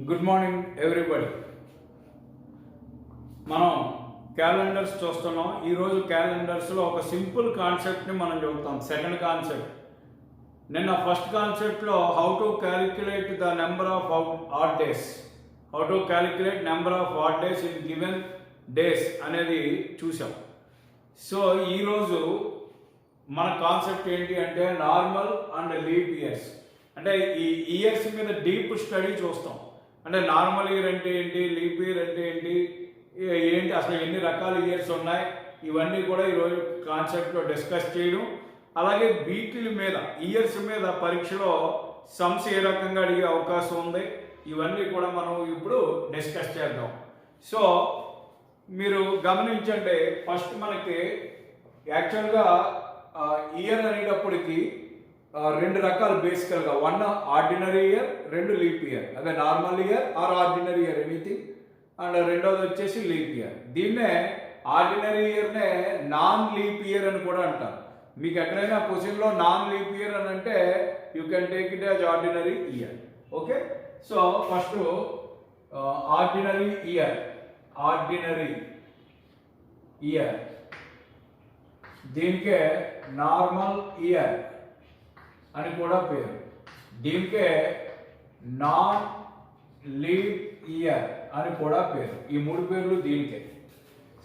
Good morning everybody. మనం calendars చూస్తున్నాం. ఈరోజు క్యాలెండర్స్లో ఒక సింపుల్ కాన్సెప్ట్ని మనం చూస్తాం. సెకండ్ కాన్సెప్ట్, నిన్న ఫస్ట్ కాన్సెప్ట్లో how to calculate the number of odd days, how to calculate number of odd days in given days అనేది చూసాం. సో ఈరోజు మన కాన్సెప్ట్ ఏంటి అంటే నార్మల్ అండ్ లీప్ ఇయర్స్. అంటే ఈ ఇయర్స్ మీద డీప్ స్టడీ చూస్తాం. అంటే నార్మల్ ఇయర్ అంటే ఏంటి, లీప్ ఇయర్ అంటే ఏంటి, ఏంటి అసలు ఎన్ని రకాల ఇయర్స్ ఉన్నాయి, ఇవన్నీ కూడా ఈరోజు కాన్సెప్ట్లో డిస్కస్ చేయడం. అలాగే వీటిల మీద ఇయర్స్ మీద పరీక్షలో సమ్స్ ఏ రకంగా అడిగే అవకాశం ఉంది, ఇవన్నీ కూడా మనం ఇప్పుడు డిస్కస్ చేద్దాం. సో మీరు గమనించండి, ఫస్ట్ మనకి యాక్చువల్గా ఇయర్ అనేటప్పటికి రెండు రకాలు బేసికల్గా, వన్ ఆర్డినరీ ఇయర్, రెండు లీప్ ఇయర్. అదే normal year are ordinary year anything, and రెండోది వచ్చేసి లీప్ ఇయర్. దీన్నే ఆర్డినరీ ఇయర్నే నాన్ లీప్ ఇయర్ అని కూడా అంటారు. మీకు ఎక్కడైనా క్వశ్చన్లో నాన్ లీప్ ఇయర్ అని అంటే you can take it as ordinary year. Okay, so first ordinary year, ordinary year, దీనికే నార్మల్ ఇయర్ అని కూడా పేరు, దీనికే నాన్ లీప్ ఇయర్ అని కూడా పేరు. ఈ మూడు పేర్లు దీనికే.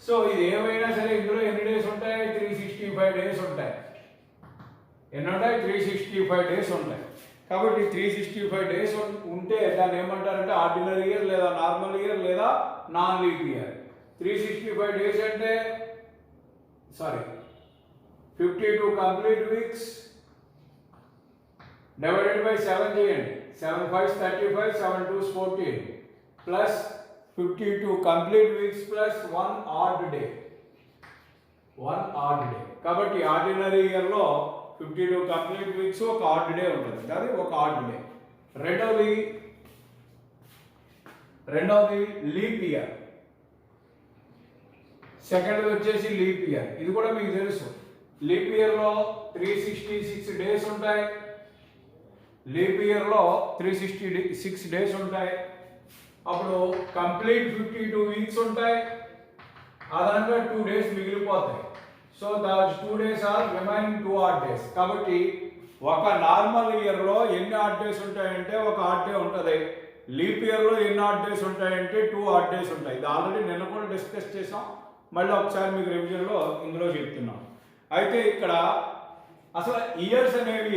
సో ఇది ఏమైనా సరే ఇందులో ఎన్ని డేస్ ఉంటాయి, 365 డేస్ ఉంటాయి. ఎన్ని ఉంటాయి, 365 డేస్ ఉంటాయి. కాబట్టి 365 డేస్ ఉంటే దాన్ని ఏమంటారంటే ఆర్డినరీ ఇయర్ లేదా నార్మల్ ఇయర్ లేదా నాన్ లీప్ ఇయర్. 365 డేస్ అంటే 52 కంప్లీట్ వీక్స్ డివైడెడ్ బై 7 చేయండి. 7 5 35, 7 2 14 plus 52 complete weeks plus 1 add day, 1 add day. కాబట్టి ఆర్డినరీ ఇయర్లో 52 కంప్లీట్ వీక్స్, ఒక ఆడ్ డే ఉంటుంది, అది ఒక ఆడ్ డే. రెండవది లీప్ ఇయర్, సెకండ్ వచ్చేసి లీప్ ఇయర్. ఇది కూడా మీకు తెలుసు. లీప్ ఇయర్లో 366 డేస్ ఉంటాయి, లీప్ ఇయర్లో 366 డేస్ ఉంటాయి. అప్పుడు కంప్లీట్ 52 వీక్స్ ఉంటాయి, అదనంగా 2 డేస్ మిగిలిపోతాయి. So the 2 days are remaining 2 odd days. కాబట్టి ఒక నార్మల్ ఇయర్లో ఎన్ని ఆడ్ డేస్ ఉంటాయంటే ఒక ఆడ్ డే ఉంటుంది. లీప్ ఇయర్లో ఎన్ని ఆడ్ డేస్ ఉంటాయంటే 2 ఆడ్ డేస్ ఉంటాయి. ఇది ఆల్రెడీ నిన్న కూడా డిస్కస్ చేసాం, మళ్ళీ ఒకసారి మీకు రివిజన్లో ఇందులో చెప్తున్నాం. అయితే ఇక్కడ అసలు ఇయర్స్ అనేవి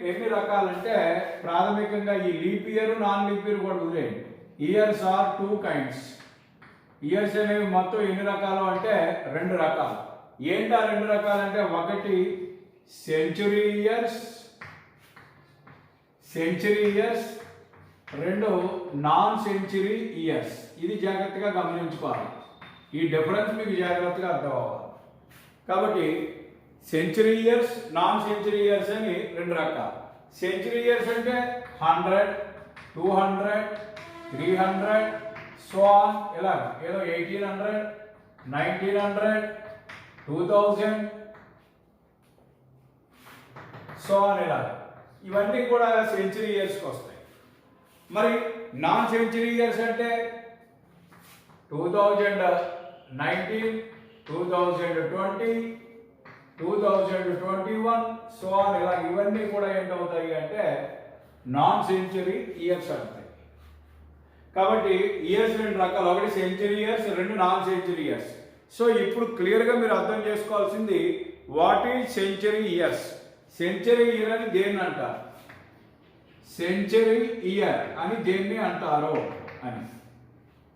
ఎన్ని రకాలంటే ప్రాథమికంగా ఈ leap year non leap year కూడా వదిలేయండి. Years or 2 kinds. ఇయర్స్ అనేవి మొత్తం ఎన్ని రకాలు అంటే 2 రకాలు. ఏంటి ఆ 2 రకాలు అంటే, ఒకటి సెంచురీ ఇయర్స్, రెండు నాన్ సెంచురీ ఇయర్స్. ఇది జాగ్రత్తగా గమనించుకోవాలి. ఈ డిఫరెన్స్ మీకు జాగ్రత్తగా అర్థం అవ్వాలి. కాబట్టి century years, non century years అని 2 రకాలు. సెంచురీ ఇయర్స్ అంటే 100, 200, 300 సో ఆన్, ఇలా ఏదో 1800, 1900, 2000 సో ఆన్, ఇలా ఇవన్నీ కూడా సెంచురీ ఇయర్స్కి వస్తాయి. మరి నాన్ సెంచురీ ఇయర్స్ అంటే 2019, 2020, 2021 సో ఆన్, ఇలా ఇవన్నీ కూడా ఏంటవుతాయి అంటే నాన్ సెంచురీ ఇయర్స్ అవుతాయి. కాబట్టి ఇయర్స్ 2 రకాలు, ఒకటి సెంచురీ ఇయర్స్, రెండు నాన్ సెంచురీ ఇయర్స్. సో ఇప్పుడు క్లియర్గా మీరు అర్థం చేసుకోవాల్సింది, what is century years. Century year అని దేన్ని అంటారు, సెంచురీ ఇయర్ అని దేన్ని అంటారు అని.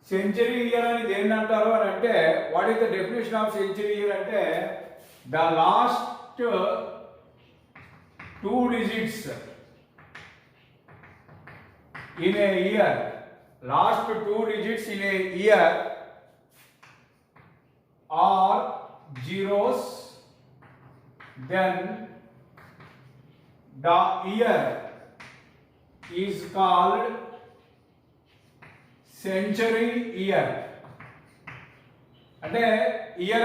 సెంచురీ ఇయర్ అని దేన్ని అంటారు అని అంటే, what is the definition of century year అంటే, the last 2 digits in a year, last 2 digits in a year are zeros, then the year is called century year. అంటే ఇయర్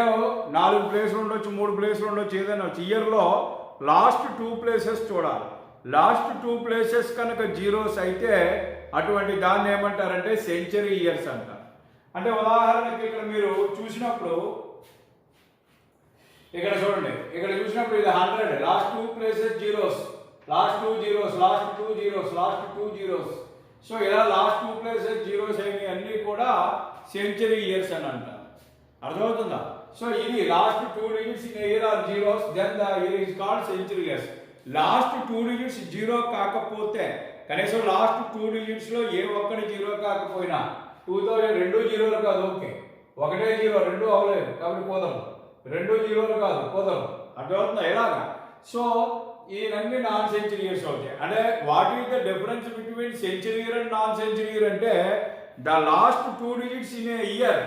4 ప్లేస్లు ఉండొచ్చు, 3 ప్లేస్లు ఉండొచ్చు, ఏదైనా వచ్చి ఇయర్లో లాస్ట్ 2 ప్లేసెస్ చూడాలి. లాస్ట్ 2 ప్లేసెస్ కనుక జీరోస్ అయితే అటువంటి దాన్ని ఏమంటారంటే సెంచరీ ఇయర్స్ అంటారు. అంటే ఉదాహరణకి ఇక్కడ మీరు చూసినప్పుడు ఇక్కడ చూడండి, ఇక్కడ చూసినప్పుడు ఇది 100, last 2 places zeros, last 2 zeros, last 2 zeros, last 2 zeros. So ఇలా లాస్ట్ 2 ప్లేసెస్ జీరోస్ అయినవి అన్నీ కూడా సెంచరీ ఇయర్స్ అని అంటారు. అర్థమవుతుందా? సో ఇది last 2 digits in year are zeros, then the year is called century years. Last 2 digits zero కాకపోతే, కనీసం లాస్ట్ 2 డిజిట్స్ లో ఏ ఒక్కటి జీరో కాకపోయినా 2000 2 జీరోలు కాదు, ఓకే, ఒకటే జీరో, 2 అవ్వలేదు కాబట్టి కుదరదు, 2 జీరోలు కాదు కుదరదు. అర్థమవుతుందా? ఎలాగా? సో ఇవన్నీ నాన్ సెంచరీ ఇయర్స్ అవుతాయి. అంటే what is the difference between century year and non century year అంటే the last 2 digits in a year,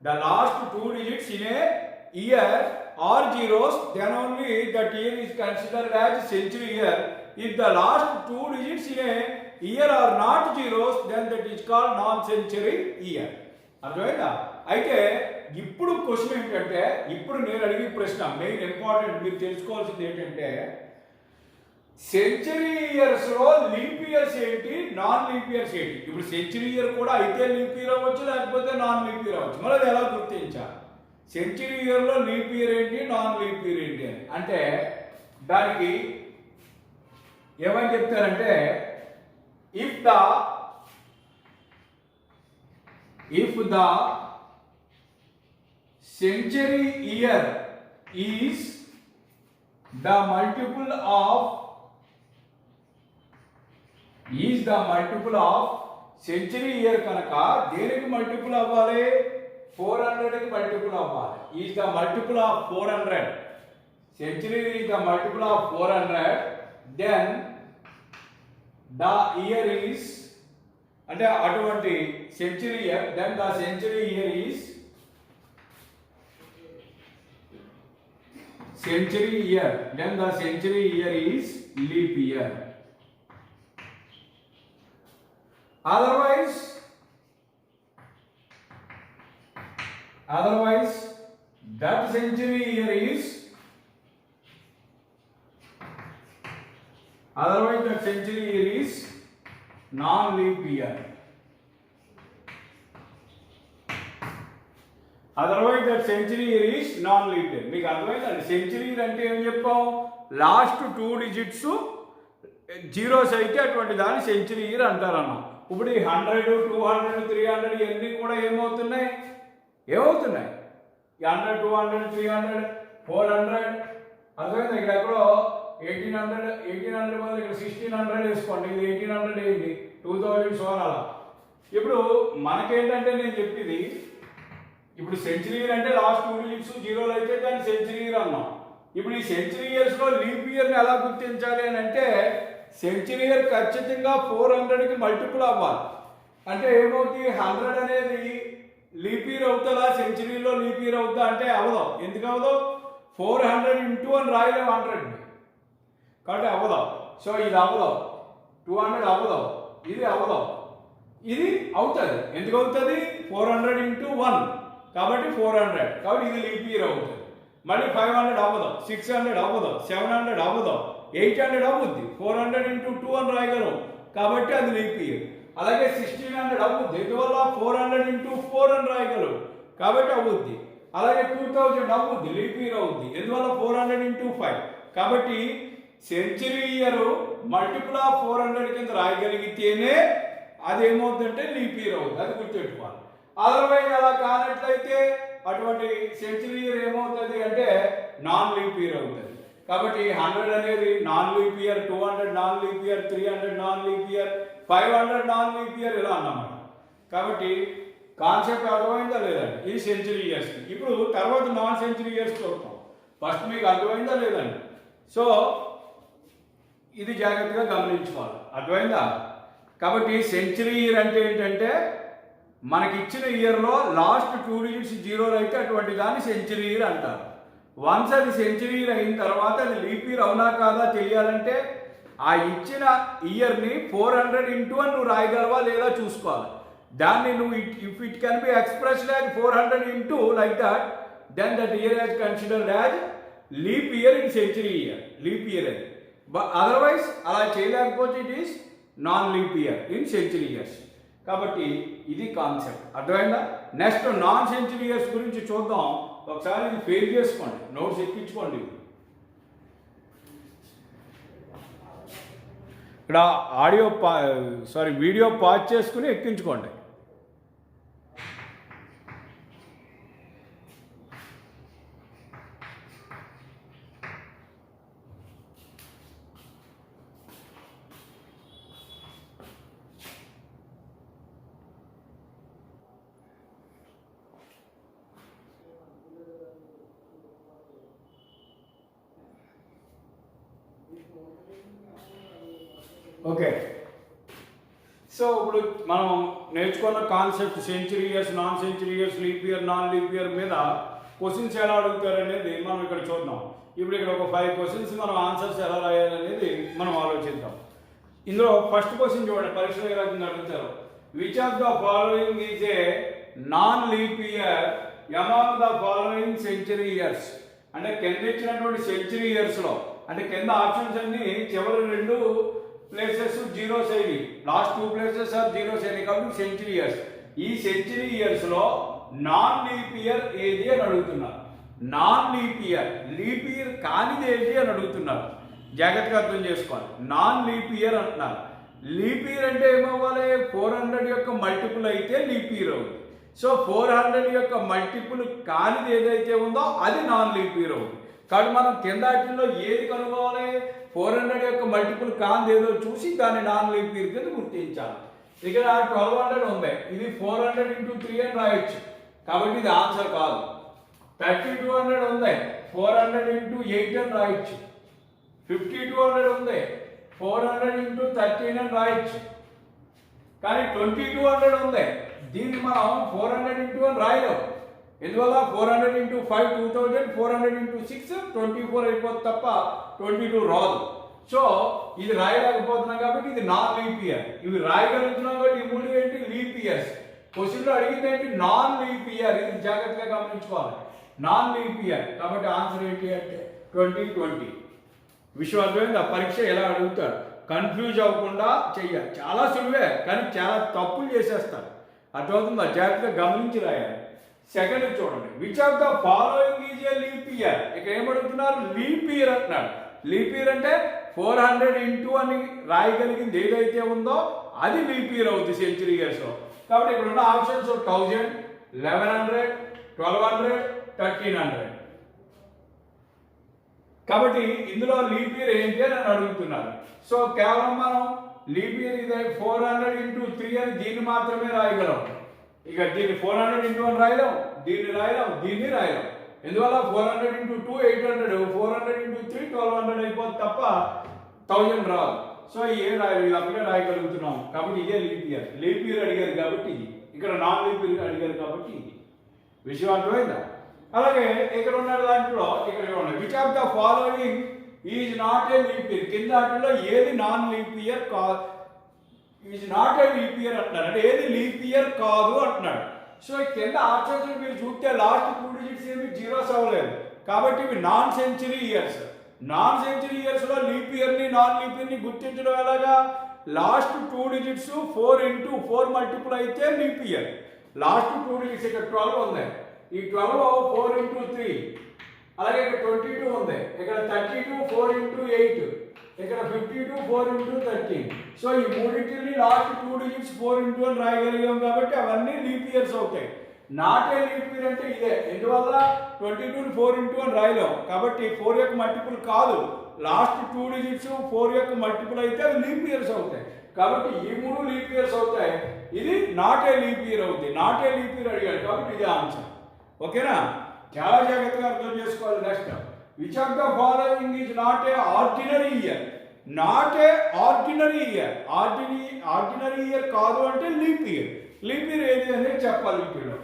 the last 2 digits in a year are zeros, then only that year is considered as century year. If the last 2 digits in a year are not zeros, then that is called non-century year. అర్థమైందా? అయితే ఇప్పుడు question ఏంటంటే, ఇప్పుడు నేను అడిగే ప్రశ్న main important మీరు తెలుసుకోవాల్సింది ఏంటంటే, సెంచరీ ఇయర్స్ లో లీప్ ఇయర్స్ ఏంటి, నాన్ లీప్ ఇయర్స్ ఏంటి? ఇప్పుడు సెంచరీ ఇయర్ కూడా అయితే లీప్ ఇయర్ అవ్వచ్చు, లేకపోతే నాన్ లీప్ ఇయర్ అవ్వచ్చు. మరి అది ఎలా గుర్తించాలి? సెంచరీ ఇయర్ లో లీప్ ఇయర్ ఏంటి, నాన్ లీప్ ఇయర్ ఏంటి అని అంటే దానికి ఏమని చెప్తారంటే, if the century year is the multiple of century year కనుక దేనికి మల్టిపుల్ అవ్వాలి? 400కి మల్టిపుల్ అవ్వాలి. Is the multiple of 400, century is the multiple of 400, then the year is, అంటే అటువంటి century year, then the century year is leap year. Otherwise that century year is non-leap year. మీకు అర్థమైందండి? Century year అంటే ఏం చెప్పాం? Last 2 digits zeros అయితే అటువంటి దాన్ని సెంచరీ ఇయర్ అంటారన్న. ఇప్పుడు ఈ 100, 200, 300 ఇవన్నీ కూడా ఏమవుతున్నాయి? ఈ 100, 200, 300, 400. అర్థమైంది? ఇక్కడ ఎక్కడో 1800 బదులు ఇక్కడ 1600 వేసుకోండి, ఇది 1800 అయింది, 2000 సోన్ అలా. ఇప్పుడు మనకేంటంటే నేను చెప్పేది, ఇప్పుడు సెంచరీ ఇయర్ అంటే లాస్ట్ 2 డిజిట్స్ జీరోలు అయితే దాన్ని సెంచరీ ఇయర్ అన్నాం. ఇప్పుడు ఈ సెంచరీ ఇయర్స్ లో లీప్ ఇయర్ని ఎలా గుర్తించాలి అని అంటే, సెంచరీ ఇయర్ ఖచ్చితంగా 400కి మల్టిపుల్ అవ్వాలి. అంటే ఏమవుతుంది? 100 అనేది లీప్ ఇయర్ అవుతుందా, సెంచరీలో లీప్ ఇయర్ అవుతుందా అంటే అవ్వదు. ఎందుకు అవ్వదు? 400 ఇంటూ అని రాయలేము 100ని, కాబట్టి అవ్వదు. సో ఇది అవ్వదు, 200 అవ్వదు, ఇది అవ్వదు, ఇది అవుతుంది. ఎందుకు అవుతుంది? 400 ఇంటూ 1 కాబట్టి 400, కాబట్టి ఇది లీప్ ఇయర్ అవుతుంది. మళ్ళీ 500 అవ్వదు, 600 అవ్వదు, 700 అవ్వదు, 800 అవుద్ది. 400 ఇంటూ 2 అని రాయగలం కాబట్టి అది లీప్ ఇయర్. అలాగే 1600 అవుద్ది, ఎందువల్ల 400 ఇంటూ 4 అని రాయగలం కాబట్టి అవుద్ది. అలాగే 2000 అవుద్ది, లీప్ ఇయర్ అవుద్ది, ఎందువల్ల 400 ఇంటూ 5. కాబట్టి సెంచరీ ఇయర్ మల్టిపుల్ ఆఫ్ 400 కింద రాయగలిగితేనే అది ఏమవుతుందంటే లీప్ ఇయర్ అవుతుంది. అది గుర్తుపెట్టుకోవాలి. అదర్వైజ్ అలా కానట్లయితే అటువంటి సెంచరీ ఇయర్ ఏమవుతుంది అంటే నాన్ లీప్ ఇయర్ అవుతుంది. కాబట్టి 100 అనేది non leap year, 200 non leap year, 300 non leap year, 500 non leap year ఇలా అన్నమాట. కాబట్టి కాన్సెప్ట్ అర్థమైందా లేదండి? ఇది సెంచరీ ఇయర్స్. ఇప్పుడు తర్వాత నాన్ సెంచరీ ఇయర్స్ చూద్దాం. ఫస్ట్ మీకు అర్థమైందా లేదండి? సో ఇది జాగ్రత్తగా గమనించుకోవాలి. అర్థమైందా? కాబట్టి సెంచరీ ఇయర్ అంటే ఏంటంటే మనకి ఇచ్చిన ఇయర్లో లాస్ట్ 2 డిజిట్స్ జీరోలు అయితే అటువంటి దాన్ని సెంచరీ ఇయర్ అంటారు. వన్స్ అది సెంచరీ ఇయర్ అయిన తర్వాత అది లీప్ ఇయర్ అవునా కాదా తెలియాలంటే ఆ ఇచ్చిన ఇయర్ని 400 ఇంటూ అని నువ్వు రాయగలవా లేదా చూసుకోవాలి. దాన్ని నువ్వు if it can be expressed as 400 into like that, then that year as considered as leap year in century year, leap year అది. అదర్వైజ్ అలా చేయలేకపోతే it is non leap year in century years. కాబట్టి ఇది concept, అర్థమైందా? Next non century years గురించి చూద్దాం. ఒకసారి ఇది ఫెయిల్ చేసుకోండి, నోట్స్ ఎక్కించుకోండి. ఇక్కడ వీడియో పాజ్ చేసుకుని ఎక్కించుకోండి. ఓకే, సో ఇప్పుడు మనం నేర్చుకున్న concept century years, non century years, leap year, non leap year మీద క్వశ్చన్స్ ఎలా అడుగుతారు అనేది మనం ఇక్కడ చూద్దాం. ఇప్పుడు ఇక్కడ ఒక 5 క్వశ్చన్స్ మనం ఆన్సర్స్ ఎలా రాయాలనేది మనం ఆలోచిద్దాం. ఇందులో ఫస్ట్ క్వశ్చన్ చూడండి, పరీక్షలో ఏ రకంగా అడుగుతారు. Which of the following is a non leap year among the following century years? అంటే కింద ఇచ్చినటువంటి సెంచురీ ఇయర్స్లో, అంటే కింద ఆప్షన్స్ అన్ని చివరి 2 ప్లేసెస్ జీరోస్ అయ్యి, లాస్ట్ 2 ప్లేసెస్ ఆర్ జీరోస్ అయ్యి, కాబట్టి సెంచురీ ఇయర్స్. ఈ సెంచురీ ఇయర్స్లో నాన్ లీప్ ఇయర్ ఏది అని అడుగుతున్నారు. Non leap year, leap year కానిది ఏది అని అడుగుతున్నారు. జాగ్రత్తగా అర్థం చేసుకోవాలి. నాన్ లీప్ ఇయర్ అంటున్నారు. లీప్ ఇయర్ అంటే ఏమవ్వాలి? 400 యొక్క మల్టిపుల్ అయితే లీప్ ఇయర్ అవుతుంది. సో 400 యొక్క మల్టిపుల్ కానిది ఏదైతే ఉందో అది నాన్ లీప్ ఇయర్ అవుతుంది. కాబట్టి మనం కింద వాటిల్లో ఏది కనుగోవాలి? 400 యొక్క మల్టిపుల్ కానిది ఏదో చూసి దాన్ని నాన్ లీప్ ఇయర్ కింద గుర్తించాలి. ఇక్కడ 1200 ఉంది, ఇది 400 × 3 అని రాయొచ్చు, కాబట్టి ఇది ఆన్సర్ కాదు. 3200 ఉంది, 400 × 8 అని రాయొచ్చు. 5200 ఉంది, 400 × 13 అని రాయొచ్చు. కానీ 2200 ఉంది, దీన్ని మనం 400 × అని రాయలేం. ఎందువల్ల? 400 × 5 2000, 400 × 6 24 అయిపోతుంది తప్ప 22 రాదు. సో ఇది రాయలేకపోతున్నాం కాబట్టి ఇది నాన్ లీప్ ఇయర్. ఇవి రాయగలుగుతున్నాం కాబట్టి ఈ 3 ఏంటి? Leap years. క్వశ్చన్లో అడిగింది ఏంటి? Non leap year. ఇది జాగ్రత్తగా గమనించుకోవాలి, నాన్ లీప్ ఇయర్. కాబట్టి ఆన్సర్ ఏంటి అంటే 2020. విషయం అర్థమైంది. ఆ పరీక్ష ఎలా అడుగుతారు, కన్ఫ్యూజ్ అవ్వకుండా చెయ్యాలి. చాలా సులువే, కానీ చాలా తప్పులు చేసేస్తారు. అర్థమవుతుందా? జాగ్రత్తగా గమనించి రాయాలి. సెకండ్ చూడండి, which of the following is a leap year? ఇక్కడ ఏమడుగుతున్నారు? లీప్ ఇయర్ అంటున్నాడు. లీప్ ఇయర్ అంటే 400 × అని రాయగలిగింది ఏదైతే ఉందో అది లీప్ ఇయర్ అవుతుంది సెంచురీ ఇయర్స్లో. కాబట్టి ఇక్కడ ఉన్న ఆప్షన్స్ 1000, 1100, 1200, 1300. కాబట్టి ఇందులో లీప్ ఇయర్ ఏంటి అని అడుగుతున్నారు. సో కేవలం మనం లీప్ ఇయర్ ఇదే 400 × 3 అని దీన్ని మాత్రమే రాయగలం. ఇక దీన్ని 400 × 1 రాయలేం, దీన్ని రాయలేం, దీన్ని రాయలేం. ఎందువల్ల? 400 × 2 800, 400 × 3 1200 అయిపోతుంది తప్ప 1000 రాదు. సో ఏ రాయాలి? అప్పుడే రాయగలుగుతున్నాం. కాబట్టి ఇదే లీప్ ఇయర్. లీప్ ఇయర్ అడిగారు కాబట్టి ఇది, ఇక్కడ నాన్ లీప్ ఇయర్ అడిగారు కాబట్టి ఇది. విషయం అర్థమైందా? అలాగే ఇక్కడ ఉన్న దాంట్లో ఇక్కడ చూడండి, which of the following is not a leap year? కింద వాటిలో ఏది నాన్ లీప్ ఇయర్ కాదు, is not a leap year అంటున్నాడు. అంటే ఏది లీప్ ఇయర్ కాదు అంటున్నాడు. సో కింద ఆప్షన్స్ మీరు చూస్తే లాస్ట్ 2 డిజిట్స్ ఏమి జీరోస్ అవ్వలేదు, కాబట్టి ఇవి non century years. Non century ఇయర్స్లో లీప్ ఇయర్ని నాన్ లీప్ ఇయర్ని గుర్తించడం ఎలాగా? లాస్ట్ 2 డిజిట్స్ 4 × 4 మల్టిపుల్ అయితే లీప్ ఇయర్. లాస్ట్ 2 డిజిట్స్ ఇక్కడ 12 ఉంది, ఈ 12 4 × 3, అలాగే ఇక్కడ 22 ఉంది, ఇక్కడ 32 4 × 8, ఇక్కడ 52 4 × 13. సో ఈ మూడింటిని లాస్ట్ 2 డిజిట్స్ 4 × అని రాయగలిగాం కాబట్టి అవన్నీ లీప్ ఇయర్స్ అవుతాయి. నాట్ ఏ లీప్ ఇయర్ అంటే ఇదే. ఎందువల్ల? 22 4 × అని రాయలేం, కాబట్టి 4 యొక్క మల్టిపుల్ కాదు. లాస్ట్ 2 డిజిట్స్ 4 యొక్క మల్టిపుల్ అయితే అవి లీప్ ఇయర్స్ అవుతాయి. కాబట్టి ఈ 3 లీప్ ఇయర్స్ అవుతాయి, ఇది నాట్ ఏ లీప్ ఇయర్ అవుతుంది. నాట్ ఏ లీప్ ఇయర్ అడిగాడు కాబట్టి ఇదే ఆన్సర్. ఓకేనా? చాలా జాగ్రత్తగా అర్థం చేసుకోవాలి. Next, which of the following is not a ordinary year? Not a ordinary year. Ordinary year కాదు అంటే లీప్ ఇయర్. లీప్ ఇయర్ ఏది అనేది చెప్పాలి వీటిలో.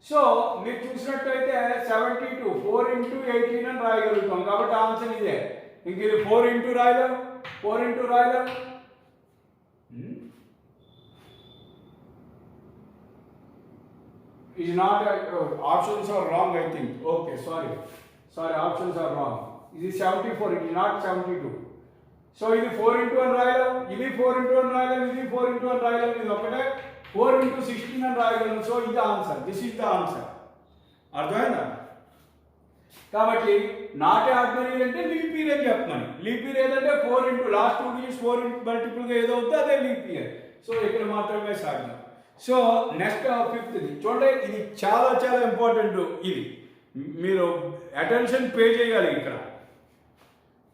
సో మీరు చూసినట్టయితే 72 4 × 18 అని రాయగలుగుతాం, కాబట్టి ఆన్సర్ ఇదే. ఇంక ఇది 4 × రాయలేం, 4 × రాయలేం. is not options are wrong, I think. Okay, sorry, options are wrong. This is 74, it is not 72. So ఇది 4x1 రాయలేము, ఇది 4x1 రాయలేము, ఇది 4x1 రాయలేము, ఇది ఒకటే 4x16 అని రాయగలను. సో ఇది answer, this is the answer. అర్థమైందా? కాబట్టి నాట్ ఆర్డినరీ అంటే లీప్ ఇయర్ అని చెప్పమని. లీప్ ఇయర్ ఏదంటే 4 ఇంటూ లాస్ట్ 2 డిజిట్స్ 4 ఇంటూ మల్టిపుల్గా ఏదవుతుందో అదే లీప్ ఇయర్. సో ఇక్కడ మాత్రమే సాధ్యం. సో నెక్స్ట్ ఫిఫ్త్ది చూడండి, ఇది చాలా చాలా ఇంపార్టెంట్. ఇది మీరు అటెన్షన్ పే చేయాలి ఇక్కడ.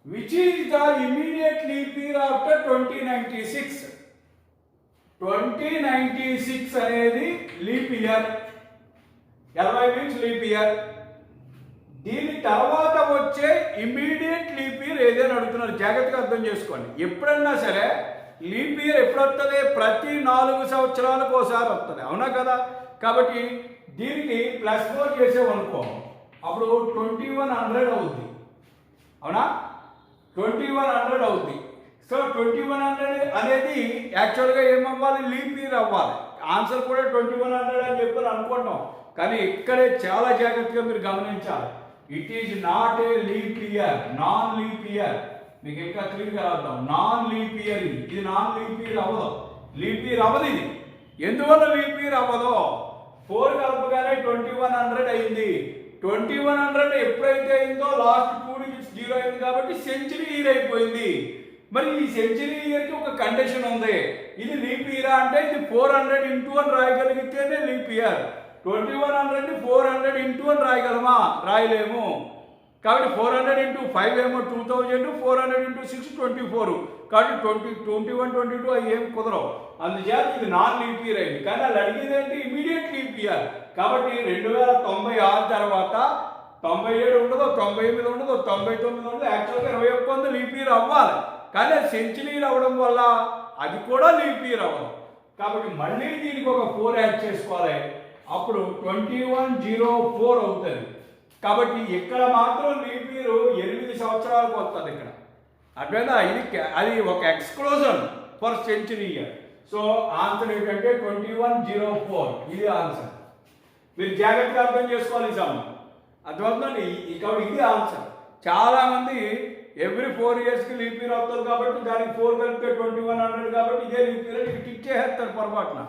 Which is the immediate leap year after 2096? 2096 అనేది leap year, 80 means leap year. దీని తర్వాత వచ్చే ఇమీడియట్ లీప్ ఇయర్ ఏదైనా అడుగుతున్నారు, జాగ్రత్తగా అర్థం చేసుకోండి. ఎప్పుడన్నా సరే లీప్ ఇయర్ ఎప్పుడు వస్తుంది? ప్రతి 4 సంవత్సరాలకు ఒకసారి వస్తుంది, అవునా కదా? కాబట్టి దీనికి +4 చేసేవనుకో, అప్పుడు 2100 అవుద్ది, అవునా? 2100 అవుద్ది. సో 2100 అనేది యాక్చువల్గా ఏమవ్వాలి? లీప్ ఇయర్ అవ్వాలి. ఆన్సర్ కూడా 2100 అని చెప్పి అనుకుంటాం, కానీ ఇక్కడే చాలా జాగ్రత్తగా మీరు గమనించాలి. It is not a leap year, non leap year. మీకు ఇంకా క్లియర్గా అర్థం, నాన్ లీప్ ఇయర్. ఇది నాన్ లీప్ ఇయర్ అవ్వదు, లీప్ ఇయర్ అవ్వదు. ఇది ఎందువల్ల లీప్ ఇయర్ అవ్వదు? 4 కలపగానే 2100 అయింది. 2100 ఎప్పుడైతే అయిందో లాస్ట్ 2 డిజిట్స్ 0 అయింది కాబట్టి సెంచరీ ఇయర్ అయిపోయింది. మరి ఈ సెంచరీ ఇయర్కి ఒక కండిషన్ ఉంది. ఇది లీప్ ఇయర్ అంటే ఇది 400 ఇంటూ అని రాయగలిగితేనే లీప్ ఇయర్. 2100 400 ఇంటూ అని రాయగలమా? రాయలేము. కాబట్టి 400 ఇంటూ 5 ఏమో 2000, 400 ఇంటూ 6 24. కాబట్టి 21 22 అవి ఏం కుదరవు. అందుచేత ఇది నాన్ లీప్ ఇయర్ అయింది. కానీ వాళ్ళు అడిగేది ఏంటి? Immediate leap year. కాబట్టి 2096 తర్వాత 97 ఉండదు, 98 ఉండదు, 99 ఉండదు, యాక్చువల్గా 21 లీప్ ఇయర్ అవ్వాలి. కానీ అది సెంచరీ ఇయర్ అవ్వడం వల్ల అది కూడా లీప్ ఇయర్ అవ్వదు. కాబట్టి మళ్ళీ దీనికి ఒక 4 యాడ్ చేసుకోవాలి, అప్పుడు 2104 అవుతుంది. కాబట్టి ఇక్కడ మాత్రం లీప్ ఇయర్ 8 సంవత్సరాలకు వస్తుంది ఇక్కడ. అట్లయినా అది ఒక exclusion for century year. So answer ఏంటంటే 2104. ఇది ఆన్సర్. మీరు జాగ్రత్తగా అర్థం చేసుకోవాలి. ఈ సమయం అర్థమవుతుందండి. కాబట్టి ఇది ఆన్సర్. చాలామంది ఎవ్రీ 4 ఇయర్స్కి లీప్ ఇయర్ అవుతుంది కాబట్టి దానికి 4 కలిపితే 2100 కాబట్టి ఇదే లీప్ ఇయర్ అని టిక్ చేసేస్తారు. పొరపాటున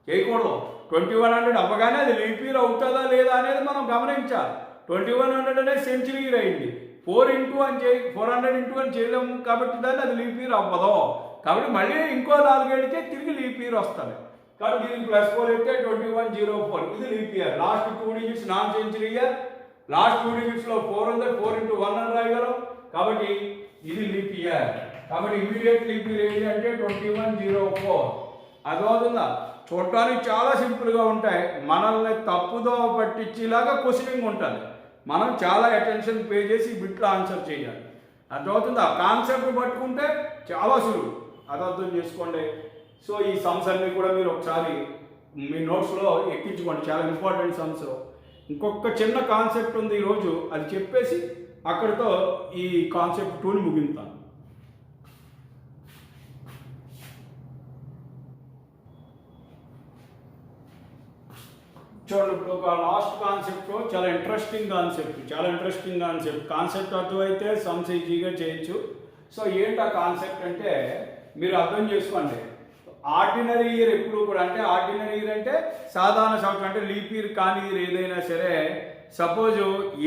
చేయకూడదు. 2100 అవ్వగానే అది లీప్ ఇయర్ అవుతుందా లేదా అనేది మనం గమనించాలి. 2100 అనేది సెంచరీ ఇయర్ అయింది. 400 ఇంటూ అని చేయలేము కాబట్టి దాన్ని అది లీప్ ఇయర్ అవ్వదు. కాబట్టి మళ్ళీ ఇంకో 4 ఏళ్ళకే తిరిగి లీప్ ఇయర్ వస్తుంది. కాబట్టి దీనికి +4 అయితే 2104. ఇది leap year. Last 2 digits non century year. Last 2 డిజిట్స్లో 4 ఉంది, 4 ఇంటూ 1 అని రాయగలం. కాబట్టి ఇది లీప్ ఇయర్. కాబట్టి ఇమీడియట్ లీప్ ఇయర్ ఏంటి అంటే 2104. అర్థమవుతుందా? చూడటానికి చాలా సింపుల్గా ఉంటాయి, మనల్ని తప్పుదో పట్టించేలాగా క్వశ్చనింగ్ ఉంటుంది. మనం చాలా అటెన్షన్ పే చేసి బిట్లో ఆన్సర్ చేయాలి. అర్థమవుతుందా? కాన్సెప్ట్ పట్టుకుంటే చాలా సులువు. అది అర్థం చేసుకోండి. సో ఈ సమ్స్ అన్నీ కూడా మీరు ఒకసారి మీ నోట్స్లో ఎక్కించుకోండి, చాలా ఇంపార్టెంట్ సమ్స్. ఇంకొక చిన్న కాన్సెప్ట్ ఉంది ఈరోజు, అది చెప్పేసి అక్కడితో ఈ కాన్సెప్ట్ 2ని ముగిస్తాను. చూడండి, ఇప్పుడు ఒక లాస్ట్ కాన్సెప్ట్ చాలా ఇంట్రెస్టింగ్ కాన్సెప్ట్ అర్థమైతే సమ్స్ ఈజీగా చేయొచ్చు. సో ఏంటి ఆ కాన్సెప్ట్ అంటే మీరు అర్థం చేసుకోండి. ఆర్డినరీ ఇయర్ ఎప్పుడు కూడా అంటే ఆర్డినరీ ఇయర్ అంటే సాధారణ సంవత్సరం, అంటే లీప్ ఇయర్ కాని ఇయర్ ఏదైనా సరే, సపోజ్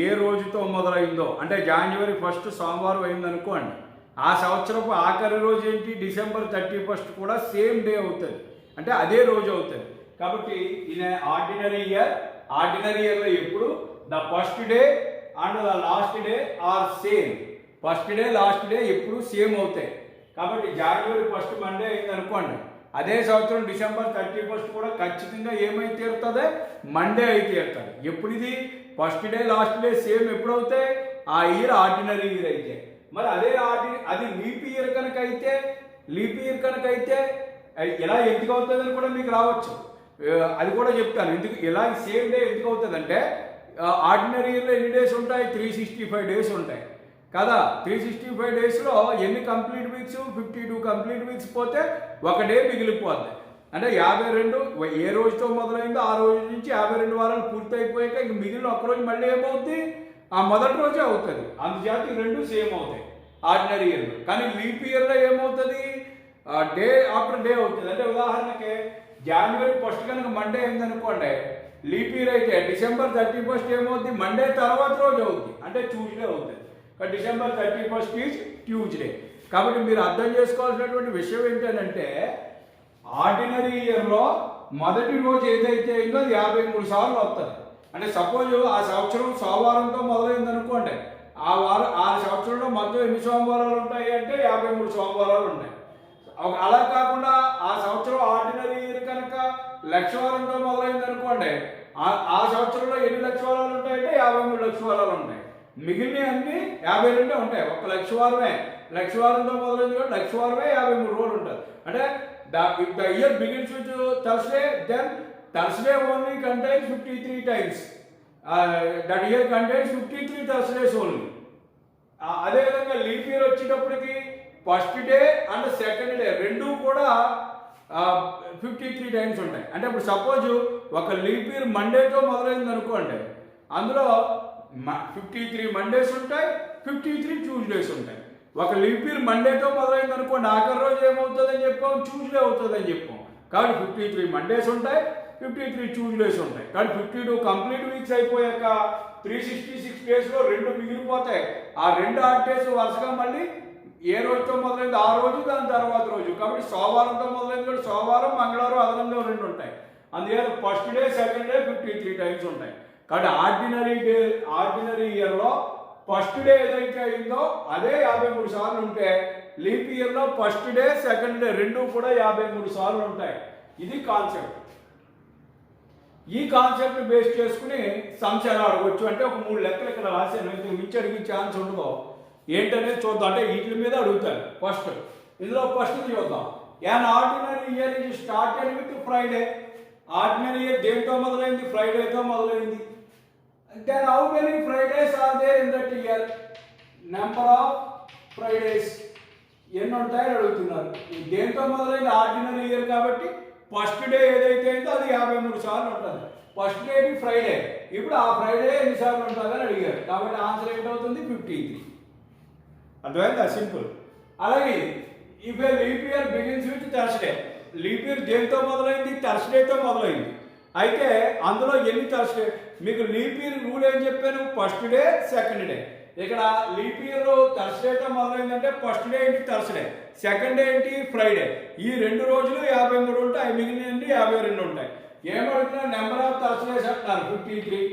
ఏ రోజుతో మొదలైందో అంటే జనవరి 1 సోమవారం అయిందనుకోండి, ఆ సంవత్సరపు ఆఖరి రోజు ఏంటి? డిసెంబర్ 31 కూడా సేమ్ డే అవుతుంది, అంటే అదే రోజు అవుతుంది. కాబట్టి ఇన్ ఆర్డినరీ ఇయర్లో ఎప్పుడు the first day and the last day or same. First day last day ఎప్పుడు సేమ్ అవుతాయి. కాబట్టి జనవరి 1 మండే అయింది అనుకోండి, అదే సంవత్సరం డిసెంబర్ 31 కూడా ఖచ్చితంగా ఏమై తీరుతుంది? మండే అయితే తీరుతుంది. ఎప్పుడు ఇది? First day last day same ఎప్పుడు అవుతాయి? ఆ ఇయర్ ఆర్డినరీ ఇయర్ అయితే. మరి అది లీప్ ఇయర్ కనుక అయితే ఎలా ఎందుకు అవుతుందని కూడా మీకు రావచ్చు. అది కూడా చెప్తాను ఎందుకు ఇలా సేమ్ డే ఎందుకు అవుతుంది అంటే, ఆర్డినరీ ఇయర్లో ఎన్ని డేస్ ఉంటాయి? 365 డేస్ ఉంటాయి కదా. 365 డేస్లో ఎన్ని కంప్లీట్ వీక్స్? 52 కంప్లీట్ వీక్స్ పోతే ఒక డే మిగిలిపోద్ది. అంటే 52 ఏ రోజుతో మొదలైందో ఆ రోజు నుంచి 52 వారాలు పూర్తి అయిపోయాక ఇంక మిగిలిన ఒక్కరోజు మళ్ళీ ఏమవుతుంది? ఆ మొదటి రోజే అవుతుంది. అందుచేత ఈ రెండు సేమ్ అవుతాయి. ఆర్డినరీ ఇయర్లో. కానీ లీప్ ఇయర్లో ఏమవుతుంది, డే ఆఫ్టర్ డే అవుతుంది. అంటే ఉదాహరణకి జనవరి 1 కనుక మండే అయిందనుకోండి, లీప్ ఇయర్ అయితే డిసెంబర్ 31 ఏమవుతుంది, మండే తర్వాత రోజు అవుతుంది, అంటే ట్యూస్డే అవుతుంది. December 31 is Tuesday. కాబట్టి మీరు అర్థం చేసుకోవాల్సినటువంటి విషయం ఏంటంటే ఆర్డినరీ ఇయర్లో మొదటి రోజు ఏదైతే అయిందో అది 53 సార్లు వస్తుంది. అంటే సపోజ్ ఆ సంవత్సరం సోమవారంతో మొదలైంది అనుకోండి, ఆ సంవత్సరంలో మొత్తం ఎన్ని సోమవారాలు ఉంటాయి అంటే 53 సోమవారాలు ఉంటాయి. అలా కాకుండా ఆ సంవత్సరం ఆర్డినరీ ఇయర్ కనుక లక్షవారంతో మొదలైంది అనుకోండి, ఆ సంవత్సరంలో ఎన్ని లక్షవారాలు ఉంటాయంటే 53 లక్షవారాలు ఉంటాయి. మిగిలిన అన్ని 52 ఉంటాయి. ఒక లక్షవారంతో మొదలైంది కూడా లక్షవారమే 53 రోజులు ఉంటుంది. అంటే if the year begins with Thursday, then Thursday only contains 53 times. That year contains 53 Thursdays only. అదేవిధంగా లీప్ ఇయర్ వచ్చేటప్పటికి first day and second day రెండు కూడా 53 టైమ్స్ ఉంటాయి. అంటే ఇప్పుడు సపోజ్ ఒక లీప్ ఇయర్ మండేతో మొదలైంది అనుకోండి, అందులో 53 మండేస్ ఉంటాయి, 53 ట్యూస్డేస్ ఉంటాయి. ఒక లీప్ ఇయర్ మండేతో మొదలైంది అనుకోండి, ఆఖరి రోజు ఏమవుతుందని చెప్పాం, ట్యూస్డే అవుతుందని చెప్పాం. కాబట్టి 53 మండేస్ ఉంటాయి, 53 ట్యూస్డేస్ ఉంటాయి. కానీ 52 కంప్లీట్ వీక్స్ అయిపోయాక 366 డేస్లో 2 మిగిలిపోతాయి. ఆ 2 ఆడ్ డేస్ వరుసగా మళ్ళీ ఏ రోజుతో మొదలైంది ఆ రోజు, దాని తర్వాత రోజు. కాబట్టి సోమవారంతో మొదలైంది కూడా సోమవారం, మంగళవారం అదనంగా 2 ఉంటాయి. అందుకని first day second day 53 times ఉంటాయి. కాబట్టి ఆర్డినరీ ఇయర్లో ఫస్ట్ డే ఏదైతే అయిందో అదే 53 సార్లు ఉంటే, లీప్ ఇయర్లో ఫస్ట్ డే సెకండ్ డే రెండు కూడా 53 సార్లు ఉంటాయి. ఇది కాన్సెప్ట్. ఈ కాన్సెప్ట్ బేస్ చేసుకుని సంఖ్యలు అడగవచ్చు. అంటే ఒక 3 లెక్కలు ఇక్కడ రాశాను, ఇందుకు మించి అడిగే ఛాన్స్ ఉండదు. ఏంటనేది చూద్దాం. అంటే వీటి మీద అడుగుతారు. ఇందులో ఫస్ట్ చూద్దాం. An ordinary year is started with Friday. Ordinary year దేంతో మొదలైంది, ఫ్రైడేతో మొదలైంది. Then how many Fridays are there in that year? Number of Fridays. ఎన్ని ఉంటాయని అడుగుతున్నారు. దేంతో మొదలైంది ఆర్డినరీ ఇయర్ కాబట్టి ఫస్ట్ డే ఏదైతే అయిందో అది 53 సార్లు ఉంటుంది. First day Friday. ఇప్పుడు ఆ ఫ్రైడే ఎన్ని సార్లు ఉంటుందని అడిగారు. కాబట్టి ఆన్సర్ ఏంటవుతుంది, 53. అర్థమైందా? సింపుల్. అలాగే if A leap year begins with Thursday. Leap year దేంతో మొదలైంది, థర్స్డేతో మొదలైంది. అయితే అందులో ఎన్ని థర్స్డే, మీకు లీప్ ఇయర్ రూల్ ఏం చెప్పాను, ఫస్ట్ డే సెకండ్ డే. ఇక్కడ లీప్ ఇయర్ థర్స్డేతో మొదలైందంటే ఫస్ట్ డే ఏంటి, థర్స్డే, సెకండ్ డే ఏంటి, ఫ్రైడే. ఈ 2 రోజులు 53 ఉంటాయి, మిగిలిన 52 ఉంటాయి. ఏమడుగుతున్నా, నెంబర్ ఆఫ్ థర్స్డేస్ అంటున్నారు 53,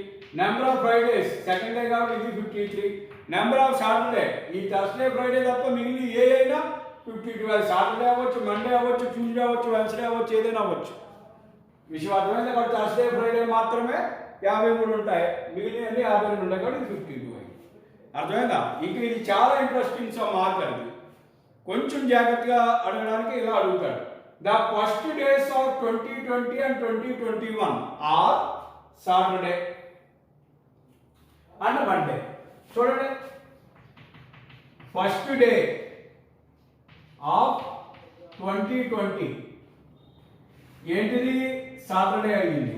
number of Fridays second day కాబట్టి ఇది 53, నెంబర్ ఆఫ్ సాటర్డే ఈ థర్స్డే ఫ్రైడే తప్ప మిగిలిన ఏ అయినా 52. సాటర్డే అవ్వచ్చు, మండే అవ్వచ్చు, ట్యూస్డే అవ్వచ్చు, వెన్స్డే అవ్వచ్చు, ఏదైనా అవ్వచ్చు. విషయం అర్థమైంది. కాబట్టి థర్స్డే ఫ్రైడే మాత్రమే 53 ఉంటాయి, మిగిలిన 52 ఉంటాయి. కాబట్టి 52 అయింది. అర్థమైందా? ఇంక ఇది చాలా ఇంట్రెస్టింగ్ మార్క్. అది కొంచెం జాగ్రత్తగా అడగడానికి ఇలా అడుగుతాడు. The first days of 2020 and 2021 or Saturday and Monday. చూడండి, ఫస్ట్ డే ఆఫ్ 2020 ఏంటిది, సాటర్డే అయింది.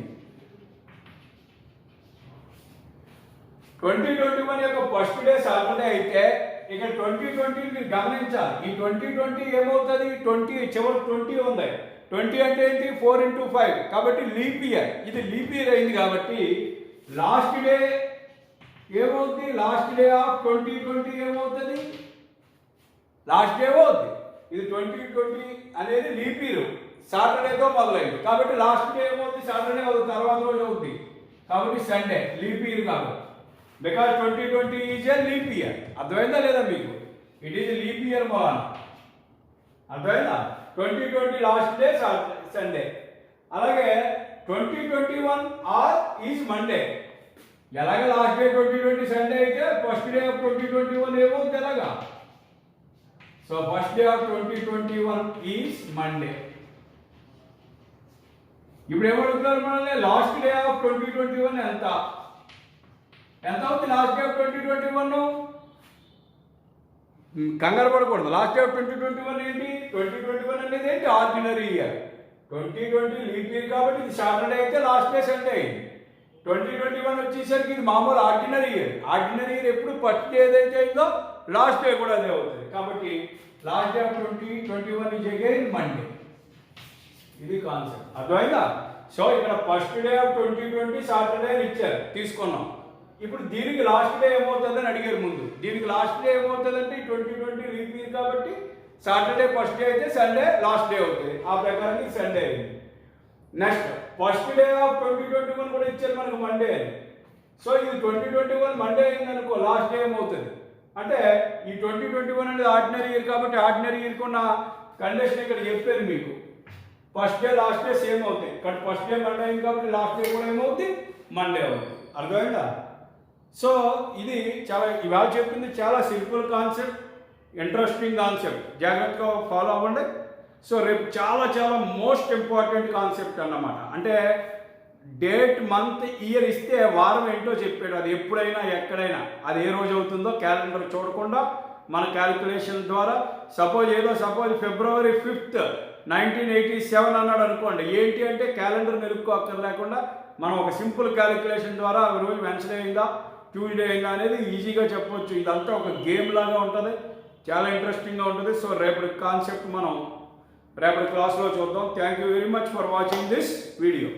2021 యొక్క ఫస్ట్ డే సాటర్డే అయితే ఇక 2020 మీరు గమనించాలి. ఈ 2020 ఏమవుతుంది, 20 చివరి 20 ఉంది. 20 అంటే ఏంటి, 4 into 5 కాబట్టి లీప్ ఇయర్. ఇది లీప్ ఇయర్ అయింది కాబట్టి లాస్ట్ డే ఏమవుతుంది, లాస్ట్ డే ఆఫ్ 2020 ఏమవుతుంది, లాస్ట్ డే అవుతుంది. ఇది 2020 అనేది లీప్ ఇయర్ సాటర్డేతో మొదలైంది కాబట్టి లాస్ట్ డే ఏమవుతుంది, సాటర్డే అవుతుంది, తర్వాత రోజు అవుతుంది. కాబట్టి సండే లీప్ ఇయర్ కాబట్టి, because 2020 is a leap year. అర్థమైందా లేదా మీకు? ఇట్ ఈజ్ లీప్ ఇయర్ మొదలు. అర్థమైందా? 2020 లాస్ట్ డే సండే. అలాగే 2021 ఆర్ ఈజ్ మండే. ఎలాగ లాస్ట్ డే 2020 సండే అయితే ఫస్ట్ డే ఆఫ్ 2021 ఏమవుతుంది ఎలాగా. So first day of 2021 is Monday. ఇప్పుడు ఏమడుగుతున్నారు మనల్ని, లాస్ట్ డే ఆఫ్ 2021 ఎంత అవుతుంది, లాస్ట్ డే ఆఫ్ 2021. కంగారు పడకూడదు. లాస్ట్ డే ఆఫ్ 2021 ఏంటి, 2021 అనేది ఏంటి, ఆర్డినరీ ఇయర్. 2020 లీప్ ఇయర్ కాబట్టి ఇది సాటర్డే అయితే లాస్ట్ డే సండే అయింది. 2021 వచ్చేసరికి ఇది మామూలు ఆర్డినరీ ఇయర్. ఆర్డినరీ ఇయర్ ఎప్పుడు ఫస్ట్ డే ఏదైతే అయిందో లాస్ట్ డే కూడా అదే అవుతుంది. కాబట్టి last day of 2021 is again Monday. ఇది కాన్సెప్ట్, అర్థమైందా? సో ఇక్కడ ఫస్ట్ డే ఆఫ్ 2020 సాటర్డే అని ఇచ్చారు, తీసుకున్నాం. ఇప్పుడు దీనికి లాస్ట్ డే ఏమవుతుందని అడిగారు ముందు. దీనికి లాస్ట్ డే ఏమవుతుందంటే 2020 లీప్ ఇయర్ కాబట్టి సాటర్డే ఫస్ట్ డే అయితే సండే లాస్ట్ డే అవుతుంది. ఆ ప్రకారం సండే అయింది. నెక్స్ట్ ఫస్ట్ డే ఆఫ్ 2021 కూడా ఇచ్చారు మనకు మండే అని. సో ఇది 2021 మండే అయింది అనుకో, లాస్ట్ డే ఏమవుతుంది అంటే ఈ 2021 అనేది ఆర్డినరీ ఇయర్ కాబట్టి ఆర్డినరీ ఇయర్కి ఉన్న కండిషన్ ఇక్కడ చెప్పారు మీకు. First day last day same అవుతాయి. కానీ ఫస్ట్ డే మండే అయింది కాబట్టి లాస్ట్ డే కూడా ఏమవుతుంది, మండే అవుతుంది. అర్థమైందా? సో ఇది చాలా ఇవాళ చెప్పింది చాలా సింపుల్ కాన్సెప్ట్, ఇంట్రెస్టింగ్ కాన్సెప్ట్, జాగ్రత్తగా ఫాలో అవ్వండి. సో రేపు చాలా చాలా మోస్ట్ ఇంపార్టెంట్ కాన్సెప్ట్ అన్నమాట. అంటే డేట్ మంత్ ఇయర్ ఇస్తే వారం ఏంటో చెప్పాడు. అది ఎప్పుడైనా ఎక్కడైనా అది ఏ రోజు అవుతుందో క్యాలెండర్ చూడకుండా మన క్యాలిక్యులేషన్ ద్వారా సపోజ్ ఫిబ్రవరి 5th 1987 అన్నాడు అనుకోండి. ఏంటి అంటే క్యాలెండర్ నిలుపుకోక్కర్లేకుండా మనం ఒక సింపుల్ క్యాలిక్యులేషన్ ద్వారా ఆ రోజు వెన్స్డే అయిందా ట్యూస్డే అయిందా అనేది ఈజీగా చెప్పవచ్చు. ఇదంతా ఒక గేమ్ లాగా ఉంటుంది, చాలా ఇంట్రెస్టింగ్గా ఉంటుంది. సో రేపటి కాన్సెప్ట్ మనం రేపటి క్లాస్లో చూద్దాం. Thank you very much for watching this video.